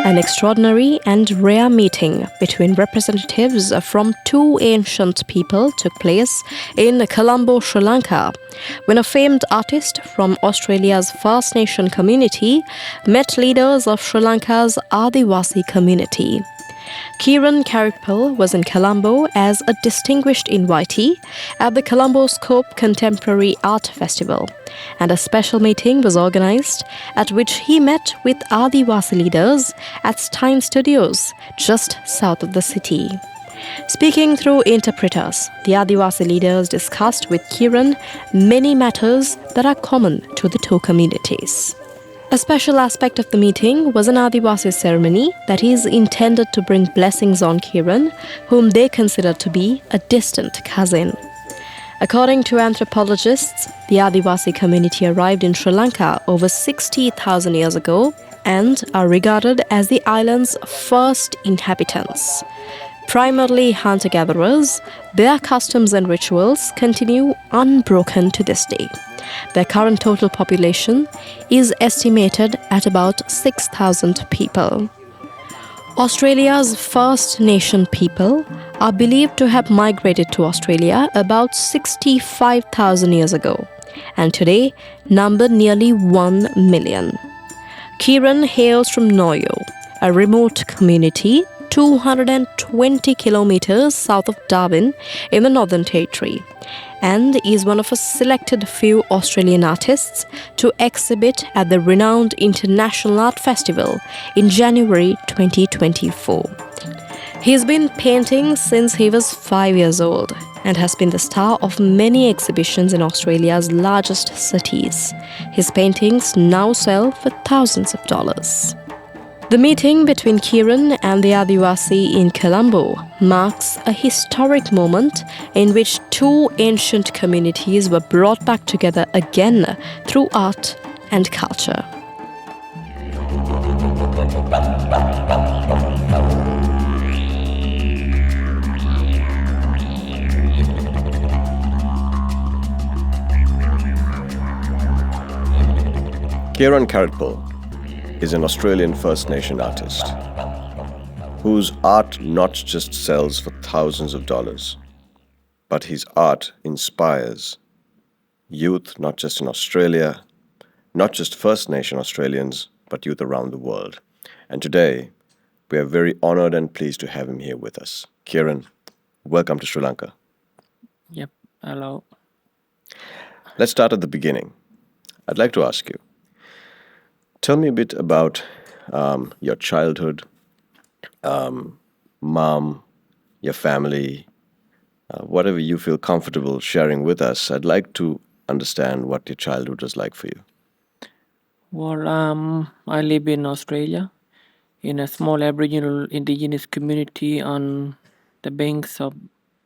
An extraordinary and rare meeting between representatives from two ancient people took place in Colombo, Sri Lanka, when a famed artist from Australia's First Nation community met leaders of Sri Lanka's Adivasi community. Kieren Karritpul was in Colombo as a distinguished invitee at the Colombo Scope Contemporary Art Festival, and a special meeting was organized at which he met with Adivasi leaders at Stein Studios, just south of the city. Speaking through interpreters, the Adivasi leaders discussed with Kieren many matters that are common to the two communities. A special aspect of the meeting was an Adivasi ceremony that is intended to bring blessings on Kieren, whom they consider to be a distant cousin. According to anthropologists, the Adivasi community arrived in Sri Lanka over 60,000 years ago and are regarded as the island's first inhabitants. Primarily hunter-gatherers, their customs and rituals continue unbroken to this day. Their current total population is estimated at about 6,000 people. Australia's First Nation people are believed to have migrated to Australia about 65,000 years ago, and today number nearly 1 million. Kieren hails from Noyo, a remote community 220 kilometers south of Darwin in the Northern Territory, and is one of a selected few Australian artists to exhibit at the renowned International Art Festival in January 2024. He's been painting since he was 5 years old and has been the star of many exhibitions in Australia's largest cities. His paintings now sell for thousands of dollars. The meeting between Kieren and the Adivasi in Colombo marks a historic moment in which two ancient communities were brought back together again through art and culture. Kieren Karritpul is an Australian First Nation artist whose art not just sells for thousands of dollars, but his art inspires youth not just in Australia, not just First Nation Australians, but youth around the world. And today, we are very honored and pleased to have him here with us. Kieren, welcome to Sri Lanka. Yep, hello. Let's start at the beginning. I'd like to ask you, tell me a bit about your childhood, mom, your family, whatever you feel comfortable sharing with us. I'd like to understand what your childhood was like for you. Well, I live in Australia in a small Aboriginal indigenous community on the banks of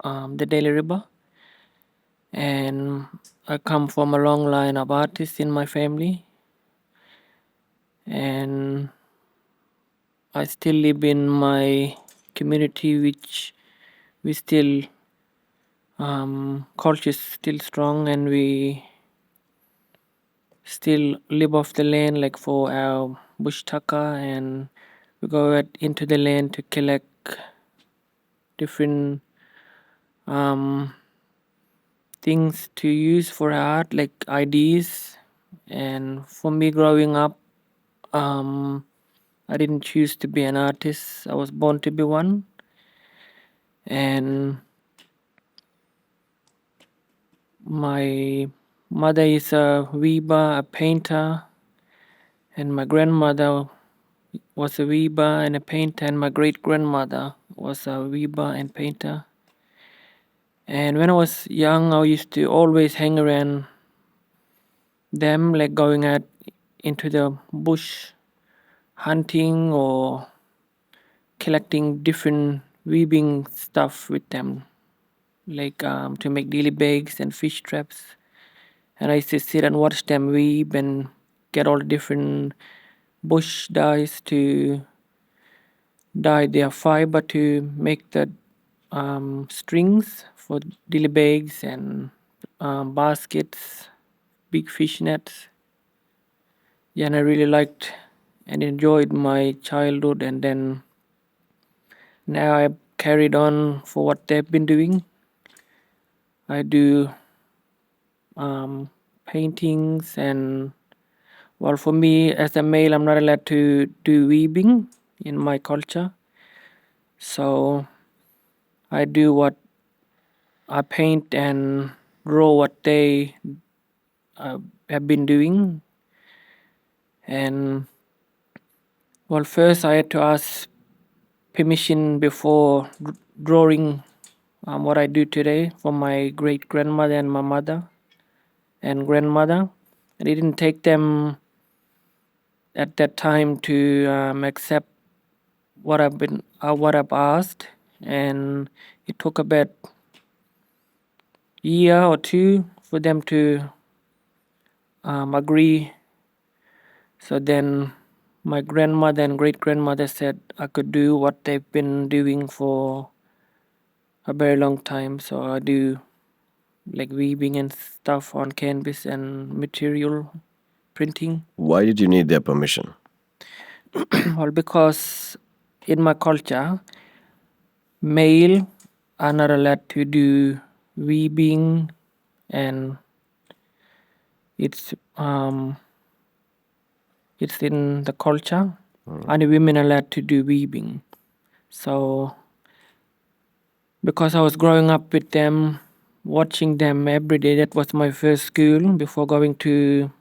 the Daly River. And I come from a long line of artists in my family. And I still live in my community, which we still culture is still strong, and we still live off the land, like for our bush tucker, and we go out into the land to collect different things to use for art, like ideas. And for me, growing up, I didn't choose to be an artist. I was born to be one. And my mother is a weaver, a painter, and my grandmother was a weaver and a painter, and my great-grandmother was a weaver and painter. And when I was young, I used to always hang around them, like going out into the bush, hunting or collecting different weaving stuff with them, like to make dilly bags and fish traps. And I used to sit and watch them weave and get all the different bush dyes to dye their fiber to make the strings for dilly bags and baskets, big fish nets. Yeah, and I really liked and enjoyed my childhood, and then now I carried on for what they've been doing. I do paintings, and well, for me as a male, I'm not allowed to do weaving in my culture, so I do what I paint and draw what they uh, have been doing. And well, first I had to ask permission before drawing what I do today for my great grandmother and my mother and grandmother. And it didn't take them at that time to accept what I've asked, and it took about year or two for them to agree. So then my grandmother and great grandmother said I could do what they've been doing for a very long time. So I do like weaving and stuff on canvas and material printing. Why did you need their permission? Well, because in my culture, male are not allowed to do weaving, and it's it's in the culture. Only women are allowed to do weaving. So because I was growing up with them, watching them every day, that was my first school before going to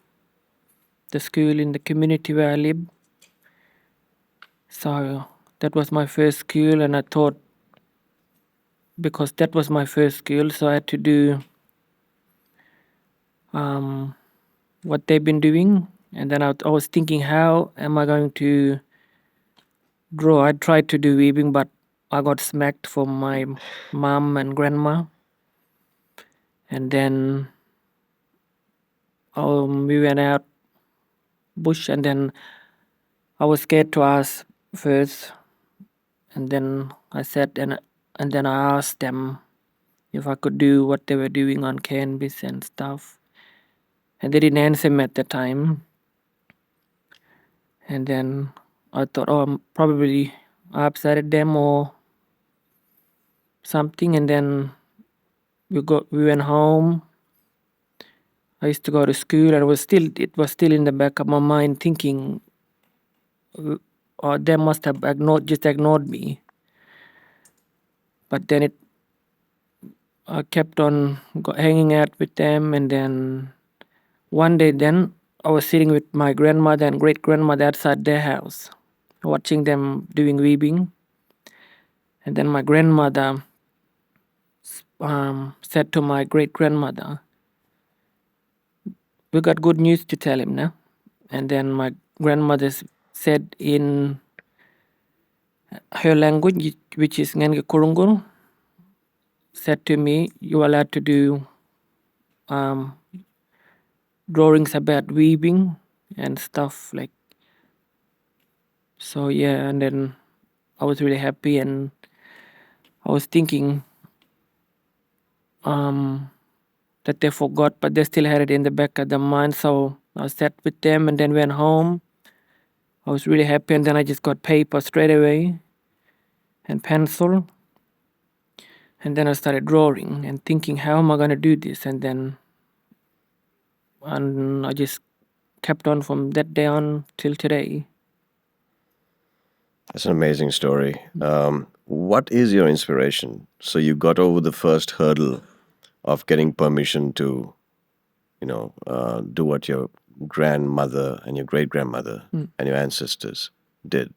the school in the community where I live. So that was my first school, and I thought because that was my first school, so I had to do what they've been doing. And then I was thinking, how am I going to draw? I tried to do weaving, but I got smacked from my mom and grandma. And then we went out bush, and then I was scared to ask first, and then I said, and then I asked them if I could do what they were doing on canvas and stuff, and they didn't answer me at the time. And then I thought, oh, probably I upset them or something. And then we went home. I used to go to school, and it was still in the back of my mind, thinking, oh, they must have ignored me. But then I kept on hanging out with them, and then one day, then I was sitting with my grandmother and great grandmother outside their house, watching them doing weaving. And then my grandmother said to my great grandmother, "We got good news to tell him now." And then my grandmother said in her language, which is Ngenga Kurungur, said to me, "You are allowed to do drawings about weaving and stuff like." So yeah, and then I was really happy, and I was thinking that they forgot, but they still had it in the back of their mind. So I sat with them and then went home. I was really happy, and then I just got paper straight away and pencil, and then I started drawing and thinking, how am I going to do this? And I just kept on from that day on till today. That's an amazing story. What is your inspiration? So you got over the first hurdle of getting permission to, do what your grandmother and your great grandmother and your ancestors did.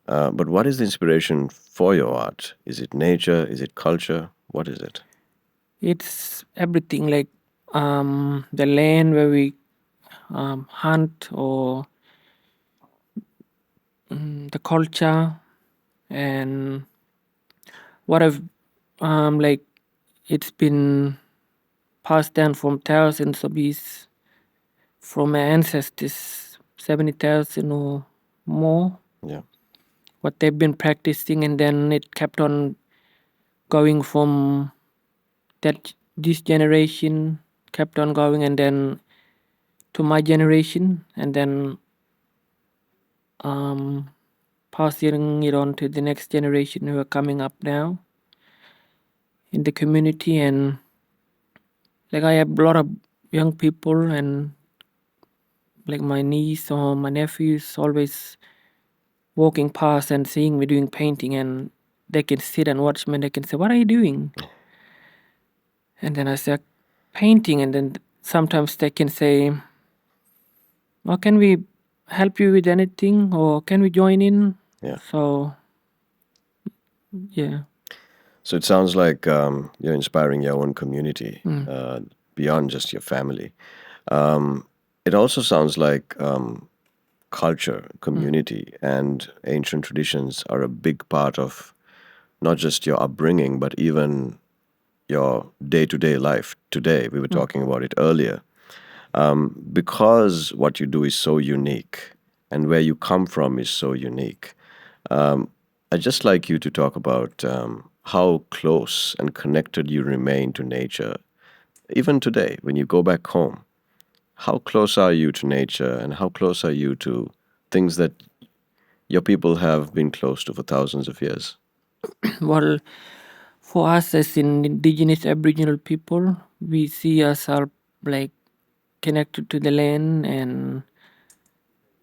But what is the inspiration for your art? Is it nature? Is it culture? What is it? It's everything, like the land where we hunt, or the culture, and what I've like it's been passed down from thousands of years from my ancestors, 70,000 or more, Yeah. what they've been practicing, and then it kept on going from this generation, kept on going, and then to my generation, and then passing it on to the next generation who are coming up now in the community. And like I have a lot of young people, and like my niece or my nephews always walking past and seeing me doing painting, and they can sit and watch me and they can say, "What are you doing?" And then I say, "Painting." And then sometimes they can say, "Oh, can we help you with anything, or can we join in?" Yeah. So yeah. So it sounds like you're inspiring your own community beyond just your family. It also sounds like culture, community, and ancient traditions are a big part of not just your upbringing, but even your day to day life today. We were talking about it earlier. Because what you do is so unique and where you come from is so unique, I'd just like you to talk about how close and connected you remain to nature, even today when you go back home. How close are you to nature, and how close are you to things that your people have been close to for thousands of years? Well, for us as in indigenous Aboriginal people, we see ourselves like connected to the land, and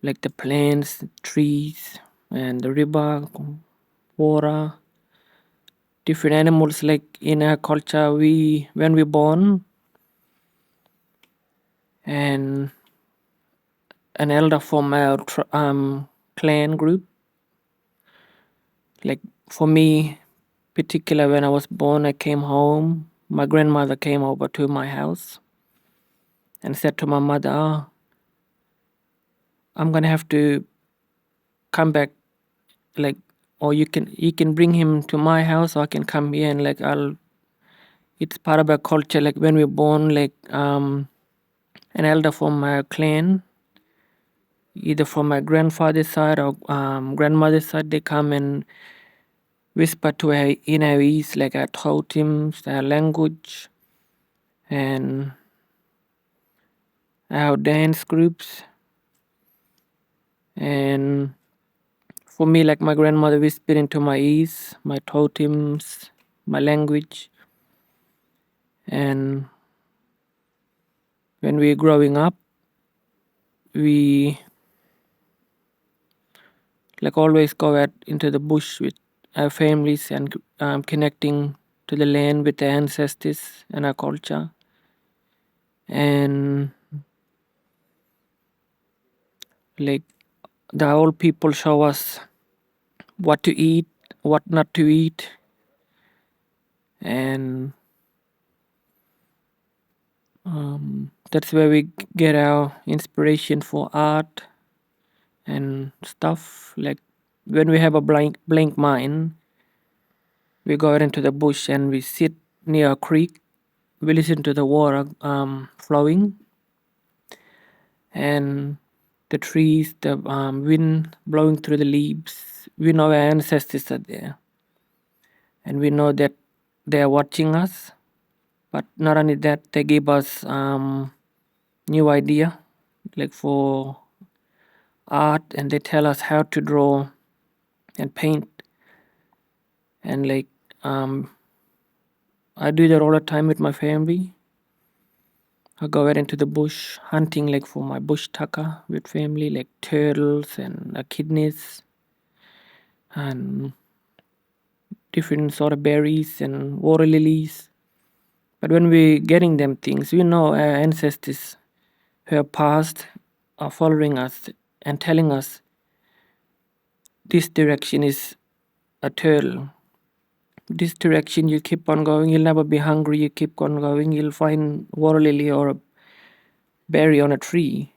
like the plants, trees, and the river, water, different animals. Like in our culture, we when we born, and an elder from our clan group, like for me, particular when I was born, I came home. My grandmother came over to my house and said to my mother, "Oh, I'm gonna have to come back, like, or you can bring him to my house, or I can come here, and like I'll." It's part of our culture. Like when we're born, like an elder from my clan, either from my grandfather's side or grandmother's side, they come and whisper to our in our ears, like our totems, our language, and our dance groups. And for me, like my grandmother whispered into my ears, my totems, my language. And when we're growing up, we like always go out into the bush with our families, and connecting to the land with the ancestors and our culture. And like the old people show us what to eat, what not to eat, and that's where we get our inspiration for art and stuff. Like when we have a blank mind, we go out into the bush and we sit near a creek. We listen to the water flowing, and the trees, the wind blowing through the leaves. We know our ancestors are there, and we know that they are watching us. But not only that, they give us new idea, like for art, and they tell us how to draw and paint. And like I do that all the time with my family. I go out into the bush hunting, like for my bush tucker with family, like turtles and echidnas and different sort of berries and water lilies. But when we're getting them things, we know our ancestors who have passed are following us and telling us this direction is a turtle. This direction you keep on going, you'll never be hungry. You keep on going, you'll find water lily or a berry on a tree.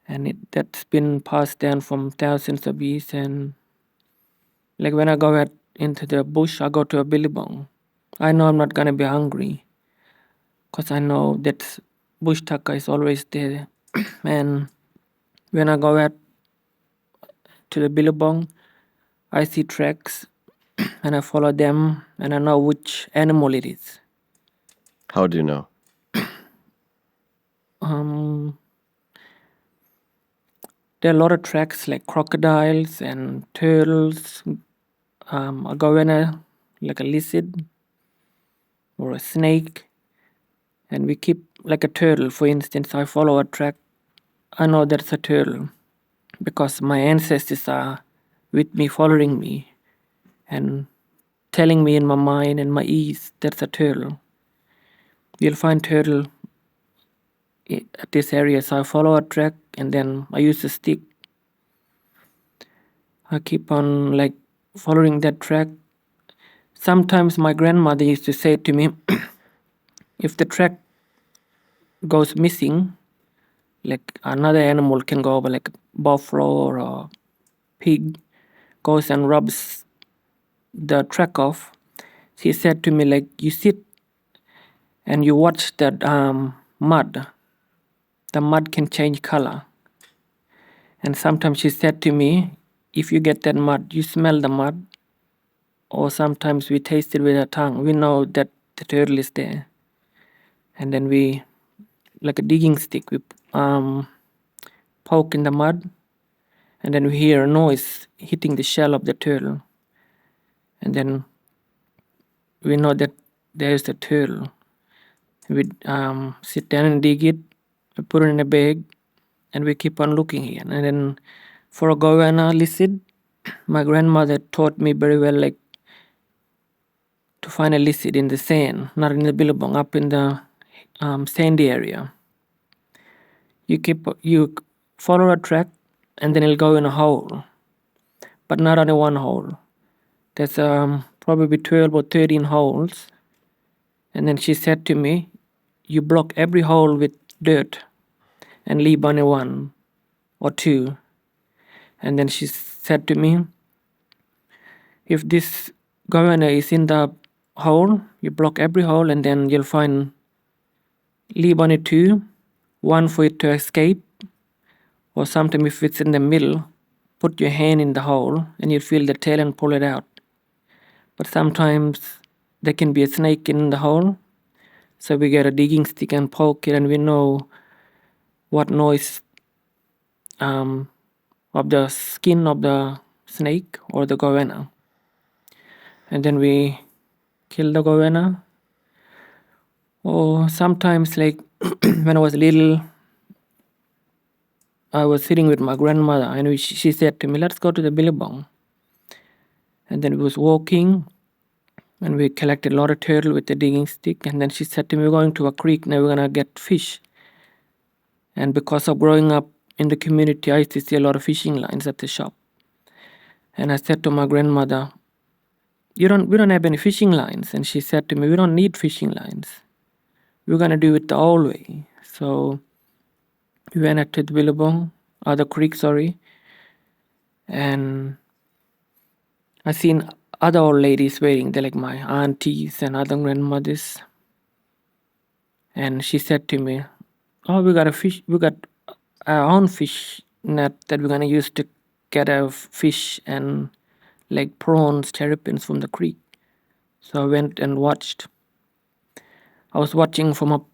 And that's been passed down from thousands of years. And like when I go out into the bush, I go to a billabong. I know I'm not gonna be hungry, because I know that bush tucker is always there. And when I go out to the billabong, I see tracks and I follow them, and I know which animal it is. How do you know? Um, There are a lot of tracks like crocodiles and turtles, a goanna, like a lizard or a snake. And we keep, like a turtle, for instance, I follow a track. I know that's a turtle because my ancestors are with me, following me, and telling me in my mind and my ears that's a turtle. You'll find turtle at this area, so I follow a track and then I use a stick. I keep on like following that track. Sometimes my grandmother used to say to me, if the track goes missing, like another animal can go over, like a buffalo or a pig goes and rubs the track off. She said to me, like, you sit and you watch that mud. The mud can change color. And sometimes she said to me, if you get that mud, you smell the mud, or sometimes we taste it with our tongue. We know that the turtle is there. And then we, like a digging stick, we poke in the mud, and then we hear a noise hitting the shell of the turtle. And then we know that there is a turtle. We sit down and dig it, we put it in a bag, and we keep on looking here. And then for a goanna lizard, my grandmother taught me very well, like to find a lizard in the sand, not in the billabong, up in the sandy area. You follow a track, and then it'll go in a hole, but not only one hole. There's probably 12 or 13 holes. And then she said to me, you block every hole with dirt and leave only one or two. And then she said to me, if this governor is in the hole, you block every hole, and then you'll find, leave only two, one for it to escape, or sometimes if it's in the middle, put your hand in the hole and you feel the tail and pull it out. But sometimes there can be a snake in the hole, so we get a digging stick and poke it, and we know what noise of the skin of the snake or the goanna. And then we kill the goanna. Or sometimes, like when I was little, I was sitting with my grandmother, and she said to me, let's go to the billabong. And then we was walking, and we collected a lot of turtle with the digging stick. And then she said to me, we're going to a creek, now we're gonna get fish. And because of growing up in the community, I used to see a lot of fishing lines at the shop. And I said to my grandmother, we don't have any fishing lines. And she said to me, we don't need fishing lines. We're gonna do it the old way. So we went up to the billabong, or the creek, sorry, and I seen other old ladies waiting. They're like my aunties and other grandmothers. And she said to me, oh, we got our own fish net that we're gonna use to get our fish and like prawns, terrapins from the creek. So I went and watched. I was watching from up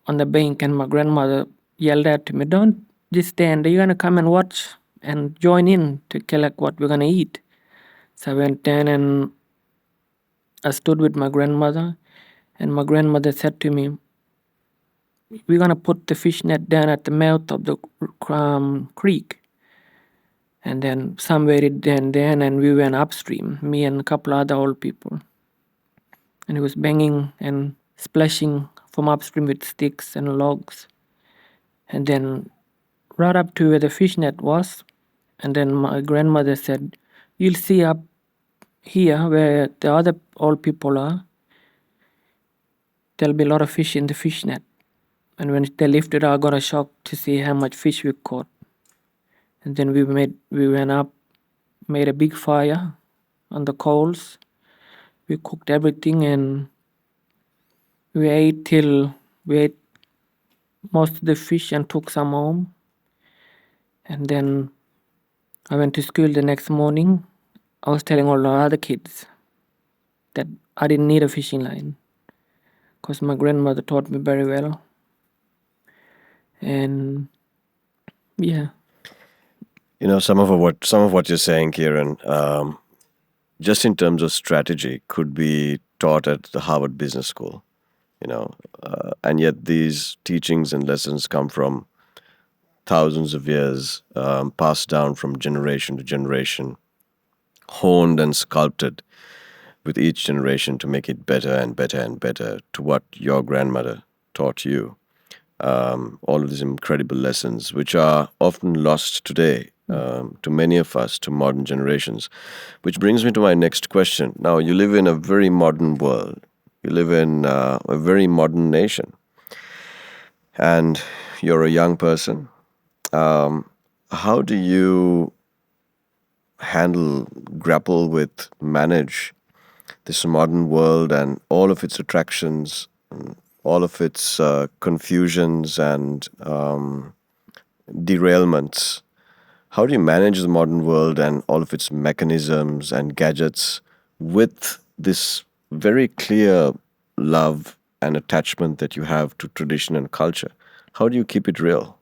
on the bank, and my grandmother yelled at me, don't just stand, you're gonna come and watch and join in to collect what we're gonna eat. So I went down and I stood with my grandmother, and my grandmother said to me, we're gonna put the fish net down at the mouth of the creek. And then somewhere it then and we went upstream, me and a couple other old people. And he was banging and splashing from upstream with sticks and logs. And then right up to where the fish net was, and then my grandmother said, you'll see up here where the other old people are, there'll be a lot of fish in the fish net. And when they lifted, I got a shock to see how much fish we caught. And then we went up, made a big fire on the coals. We cooked everything, and we ate most of the fish and took some home. And then I went to school the next morning. I was telling all the other kids that I didn't need a fishing line because my grandmother taught me very well. And yeah. Some of what you're saying, Kieren, just in terms of strategy, could be taught at the Harvard Business School. And yet these teachings and lessons come from thousands of years, passed down from generation to generation, honed and sculpted with each generation to make it better and better and better to what your grandmother taught you. All of these incredible lessons, which are often lost today to many of us, to modern generations. Which brings me to my next question. Now, you live in a very modern world, you live in a very modern nation, and you're a young person. How do you grapple with, manage this modern world and all of its attractions, all of its confusions and derailments? How do you manage the modern world and all of its mechanisms and gadgets with this very clear love and attachment that you have to tradition and culture? How do you keep it real?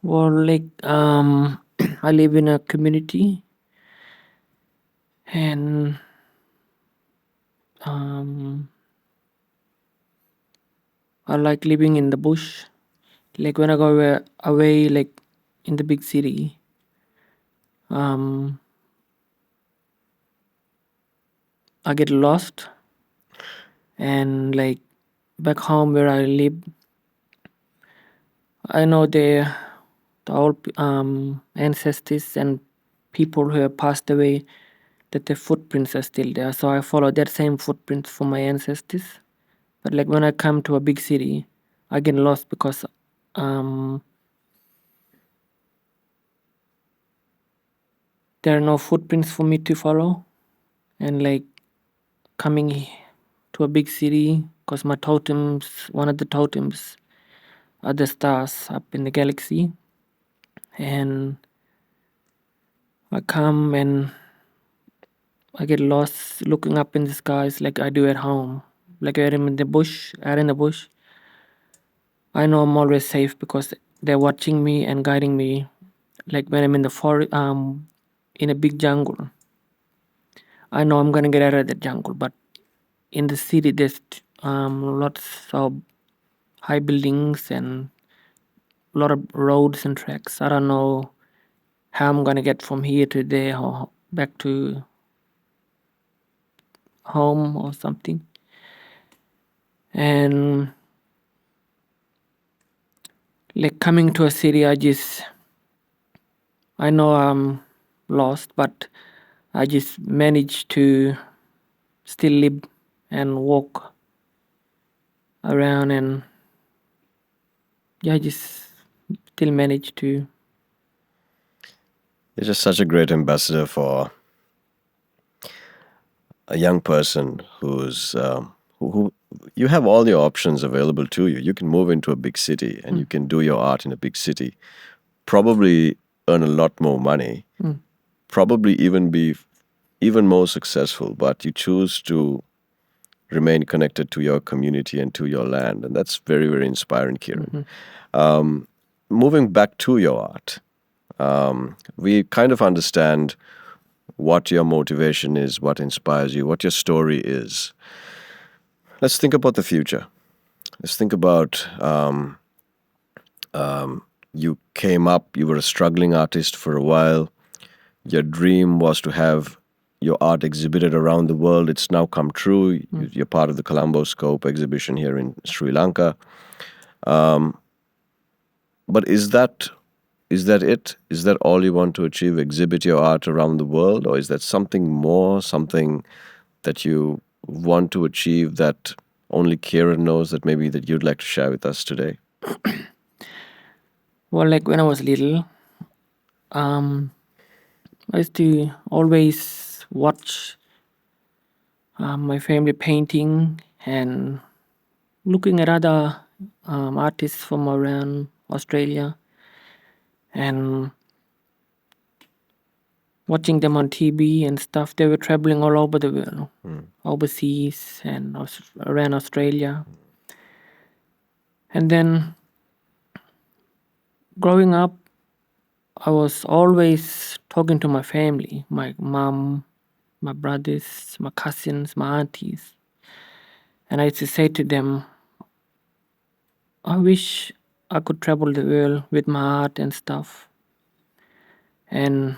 Well, I live in a community, and um, I like living in the bush. Like when I go away, like in the big city, um, I get lost, and like back home where I live, I know the old ancestors and people who have passed away, that their footprints are still there. So I follow that same footprints for my ancestors. But like when I come to a big city, I get lost because um, there are no footprints for me to follow. And like coming to a big city, because my totems, one of the totems are the stars up in the galaxy. And I come and I get lost looking up in the skies like I do at home. Like when I'm in the bush, out in the bush, I know I'm always safe because they're watching me and guiding me. Like when I'm in the forest, in a big jungle, I know I'm gonna get out of the jungle. But in the city, there's lots of high buildings and a lot of roads and tracks. I don't know how I'm gonna get from here to there or back to home or something. And like coming to a city, I know I'm lost, but I just managed to still live and walk around, and yeah, I just still manage to. You're just such a great ambassador for a young person who you have all your options available to you. You can move into a big city and you can do your art in a big city, probably earn a lot more money, probably even be even more successful, but you choose to remain connected to your community and to your land. And that's very, very inspiring, Kieren. Moving back to your art, we kind of understand what your motivation is, what inspires you, what your story is. Let's think about the future. Let's think about you came up, you were a struggling artist for a while. Your dream was to have your art exhibited around the world. It's now come true. You're part of the Colombo Scope exhibition here in Sri Lanka. But is that it? Is that all you want to achieve? Exhibit your art around the world? Or is that something more, something that you want to achieve that only Kieran knows, that maybe that you'd like to share with us today? Well, like when I was little, I used to always watch my family painting and looking at other artists from around Australia and watching them on TV and stuff. They were traveling all over the world, overseas and around Australia. And then growing up, I was always talking to my family, my mom, my brothers, my cousins, my aunties. And I used to say to them, I wish I could travel the world with my art and stuff. And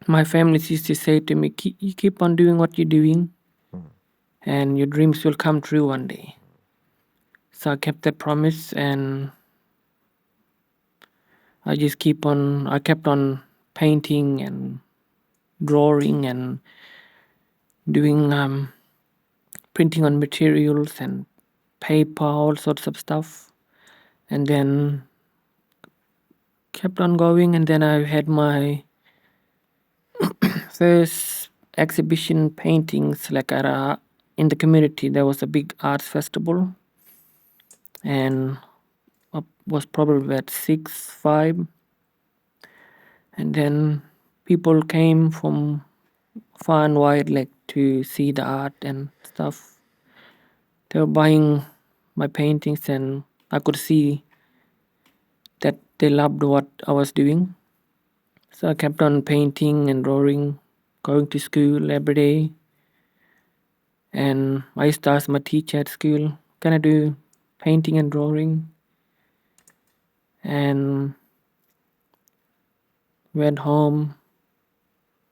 my family used to say to me, You keep on doing what you're doing, and your dreams will come true one day. So I kept that promise, and I kept on painting and drawing and doing printing on materials and paper, all sorts of stuff. And then kept on going, and then I had my first exhibition paintings like in the community. There was a big arts festival, and I was probably at 6, 5, and then people came from far and wide like to see the art and stuff. They were buying my paintings, and I could see that they loved what I was doing. So I kept on painting and drawing, going to school every day. And I used to ask my teacher at school, can I do painting and drawing? And went home.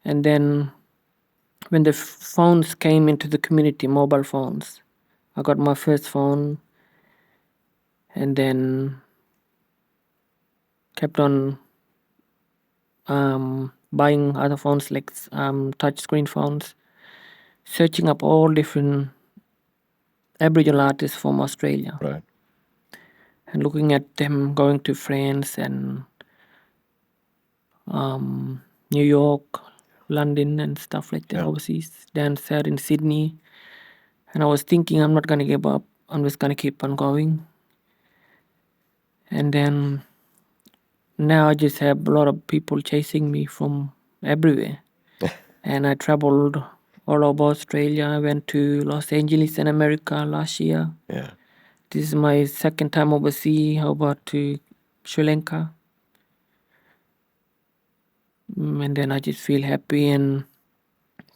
And then when the phones came into the community, mobile phones, I got my first phone, and then kept on buying other phones like touch screen phones, searching up all different Aboriginal artists from Australia, Right. and looking at them going to France and New York, London, and stuff like that, Yeah. overseas. Then sat in Sydney, and I was thinking, I'm not gonna give up. I'm just gonna keep on going. And then now I just have a lot of people chasing me from everywhere. And I traveled all over Australia. I went to Los Angeles in America last year. Yeah. This is my second time overseas. How about to Sri Lanka? And then I just feel happy and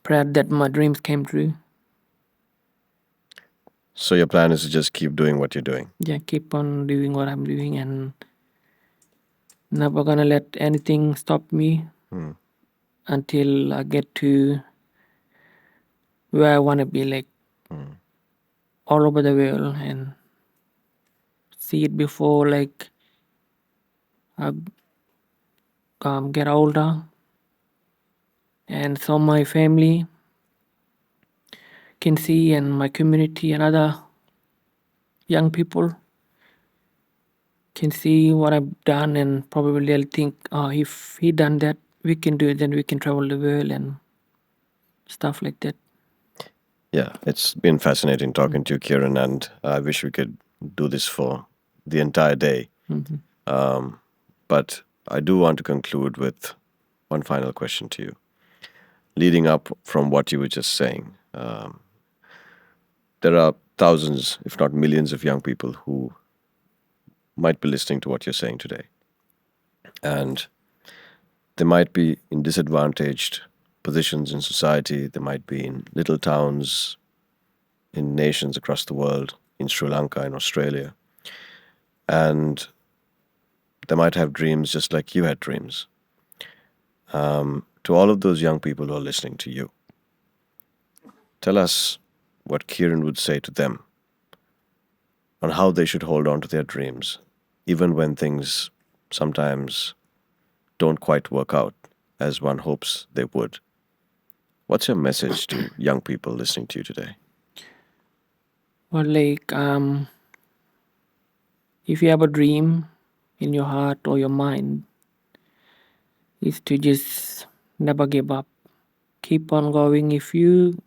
proud that my dreams came true. So your plan is to just keep doing what you're doing. Yeah, keep on doing what I'm doing, and never gonna let anything stop me until I get to where I wanna be, like all over the world, and see it before like I get older, and so my family can see, and my community and other young people can see what I've done, and probably they'll think, oh, if he done that, we can do it, then we can travel the world and stuff like that. Yeah, it's been fascinating talking to you, Kieren, and I wish we could do this for the entire day. But I do want to conclude with one final question to you. Leading up from what you were just saying, there are thousands, if not millions, of young people who might be listening to what you're saying today. And they might be in disadvantaged positions in society. They might be in little towns, in nations across the world, in Sri Lanka, in Australia. And they might have dreams just like you had dreams. To all of those young people who are listening to you, tell us what Kieren would say to them on how they should hold on to their dreams, even when things sometimes don't quite work out as one hopes they would. What's your message to young people listening to you today? Or like if you have a dream in your heart or your mind, is to just never give up. Keep on going. If you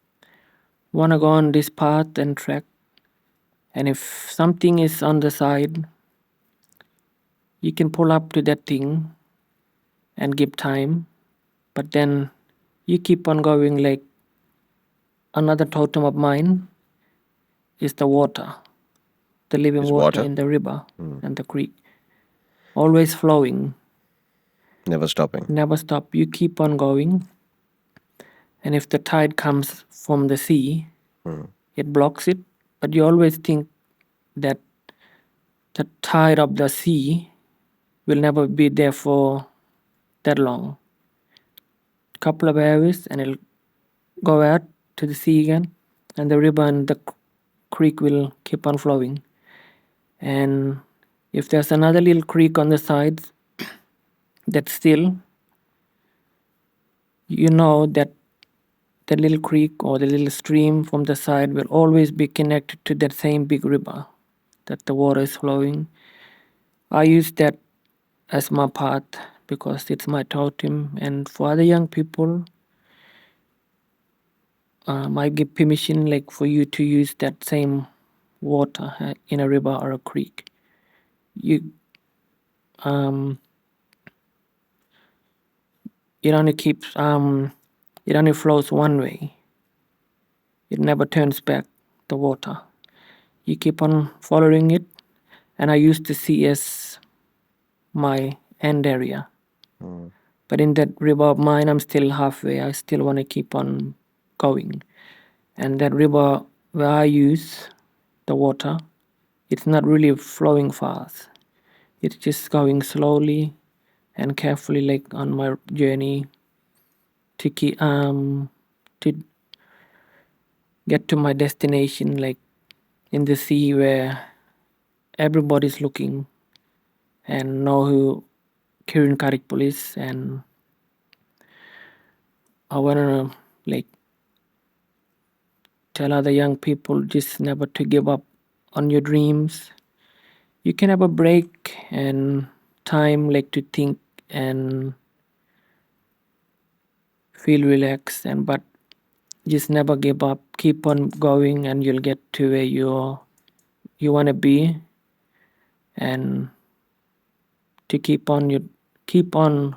want to go on this path and track, and if something is on the side, you can pull up to that thing and give time, but then you keep on going. Like another totem of mine is the water, the living Is water water? in the river and the creek, always flowing. Never stopping. never stop. You keep on going. And if the tide comes from the sea, it blocks it. But you always think that the tide of the sea will never be there for that long. Couple of hours and it'll go out to the sea again, and the river and the creek will keep on flowing. And if there's another little creek on the sides that's still, you know that the little creek or the little stream from the side will always be connected to that same big river that the water is flowing. I use that as my path because it's my totem, and for other young people, I give permission like for you to use that same water in a river or a creek. You it only keeps it only flows one way. It never turns back the water. You keep on following it, and I used to see as my end area. But in that river of mine, I'm still halfway. I still want to keep on going. And that river where I use the water, it's not really flowing fast. It's just going slowly and carefully, like on my journey to to get to my destination, like in the sea where everybody's looking and know who Kieren Karritpul is, and I wanna like tell other young people just never to give up on your dreams. You can have a break and time like to think and feel relaxed, and but just never give up. Keep on going and you'll get to where you wanna be, and to keep on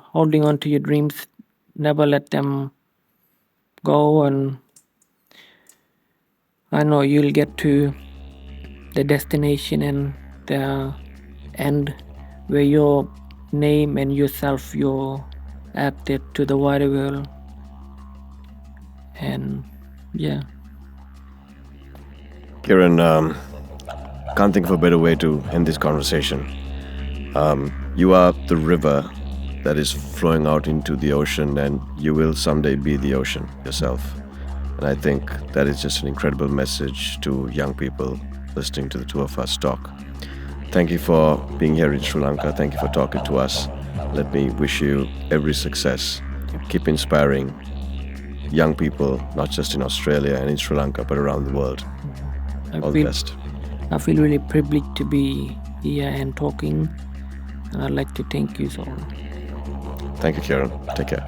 holding on to your dreams, never let them go, and I know you'll get to the destination and the end where your name and yourself you're acted to the wider world. And yeah. Kieren, can't think of a better way to end this conversation. You are the river that is flowing out into the ocean, and you will someday be the ocean yourself. And I think that is just an incredible message to young people listening to the two of us talk. Thank you for being here in Sri Lanka. Thank you for talking to us. Let me wish you every success. Keep inspiring young people, not just in Australia and in Sri Lanka, but around the world. All the best. I feel really privileged to be here and talking, and I'd like to thank you all. Thank you, Kieren. Take care.